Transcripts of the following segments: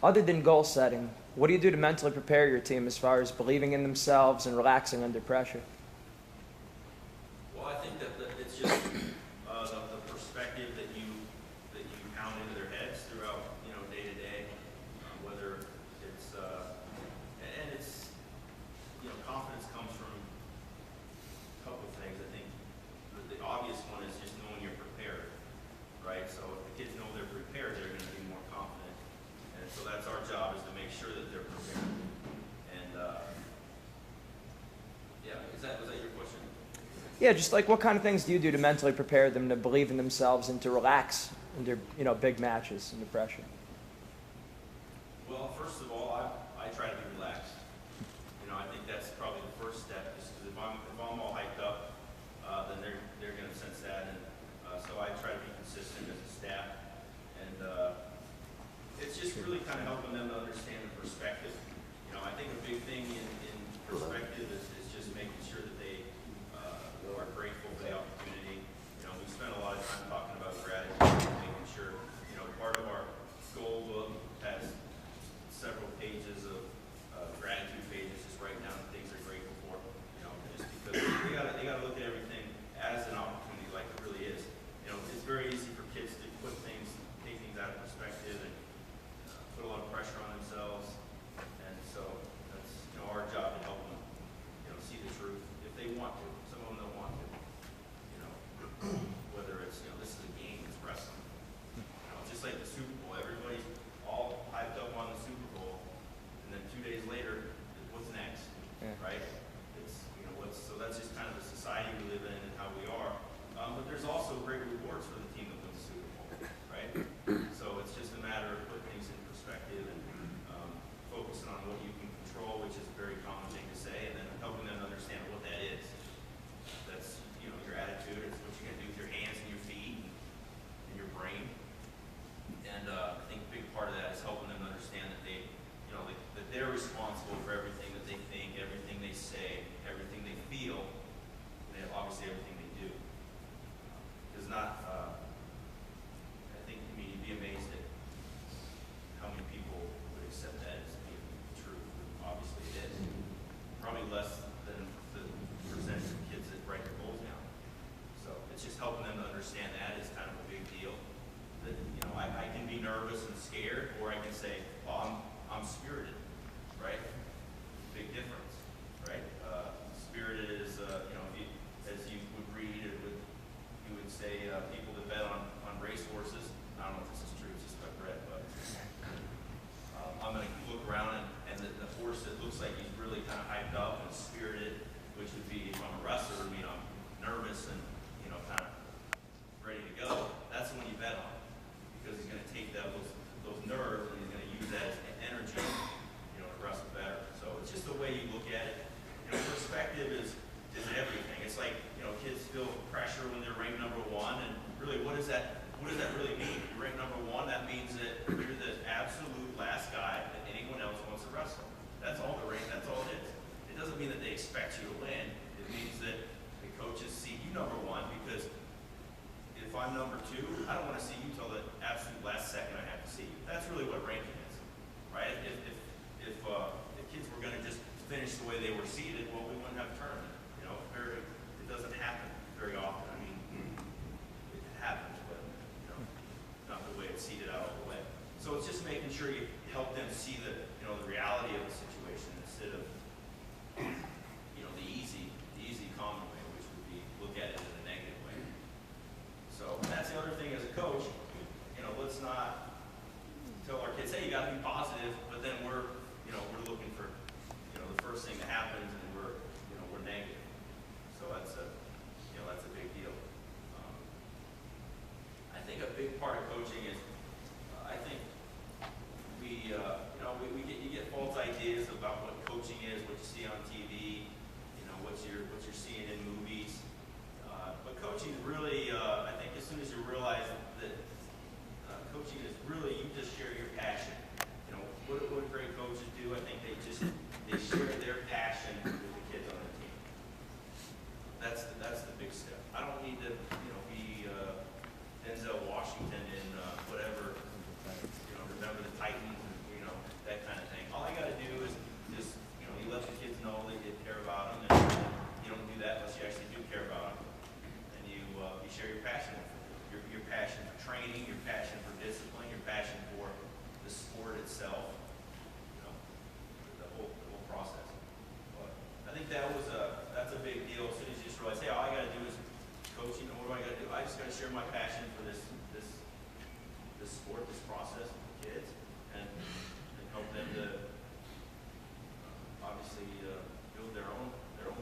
Other than goal setting, what do you do to mentally prepare your team as far as believing in themselves and relaxing under pressure? Well, I think that it's just the perspective that you pound into their heads throughout, day to day, whether it's and it's confidence comes from a couple of things. I think the obvious one is just knowing you're prepared, right? So if the kids know they're prepared, they're going to be more confident, and so that's our job, is to make sure that they're prepared. And yeah, was that your question? Yeah, just like what kind of things do you do to mentally prepare them to believe in themselves and to relax under big matches under pressure? Well, first of all, I try to be relaxed. I think that's probably the first step. Just because if I'm all hyped up, then they're going to sense that, and so I try to be consistent as a staff, and it's just really kind of helping them to understand the perspective. I think a big thing in perspective is just making sure that they are grateful for the opportunity. We spend a lot of time talking about gratitude, making sure part of our goal book has several pages of gratitude pages, just writing down things they're grateful for. Just because they gotta look at everything as an opportunity, like it really is. It's very easy for kids to take things out of perspective, and put a lot of pressure on themselves. And so that's our job to help them, see the truth if they want to. Some of them don't want to. Whether it's this is a game, it's wrestling. It's just like the Super Bowl. Everybody's all hyped up on the Super Bowl, and then 2 days later, what's next? Yeah. Right? It's so that's just kind of the society we live in and how we are. But there's also great rewards for the team that wins the Super Bowl, right? So it's just a matter of putting things in perspective and focusing on what you can control, which is a very common thing to say, and then helping them understand what that is. That's your attitude. It's what you're going to do with your hands and your feet and your brain. And I think a big part of that is helping them understand that that they're responsible for everything that they think, everything they say, everything they feel, and obviously everything they do. Because I think, you'd be amazed at how many people would accept that as being true. Obviously it is. Probably less than the percentage of kids that write their goals down. So it's just helping them to understand that is kind of a big deal. That I can be nervous and scared, or I can say, well, I'm spirited, right? Big difference, right? Spirited is, as you would read, you would say people that bet on racehorses. I don't know if this is true, it's just what I've read, but I'm going to look around and the horse that looks like he's really kind of hyped up and spirited, which would be, if I'm a wrestler, would mean I'm nervous and kind of ready to go. That's the one you bet on, because he's going to take those nerves and he's going to use that as energy, to wrestle better. So it's just the way you look at it. Perspective is everything. It's like kids feel pressure when they're ranked number one, and really, what does that really mean? If you're ranked number one, that means that you're the absolute last guy that anyone else wants to wrestle. That's all that's all it is. It doesn't mean that they expect you to win. It means that the coaches see you number one, because if I'm number two, I don't want to see you till the absolute last second I have to see you. That's really what ranking is, right? If kids were going to just finish the way they were seated, well, we wouldn't have a tournament. It doesn't happen very often. I mean, it happens, but not the way it's seated out all the way. So it's just making sure you help them see the reality of the situation, instead of the easy common way, which would be look at it in a negative way. So that's the other thing as a coach. Let's not tell our kids, hey, you got to be positive, but then we're looking for the first thing that happens, and we're negative. So that's a big deal. I think a big part of coaching is, I think you get false ideas about what coaching is, what you see on TV, what you're seeing in movies. But coaching is really, I think as soon as you realize that coaching is really, you just share your passion. What great coaches do, I think they share their passion with the kids on the team. That's the big step. I don't need to be Denzel Washington in whatever, remember the Titans, and itself, the whole process. But I think that's a big deal. As soon as you just realize, hey, all I got to do is coaching. What do I got to do? I just got to share my passion for this sport, this process with kids, and help them to obviously build their own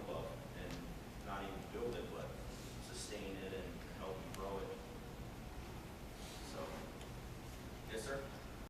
love, and not even build it, but sustain it and help them grow it.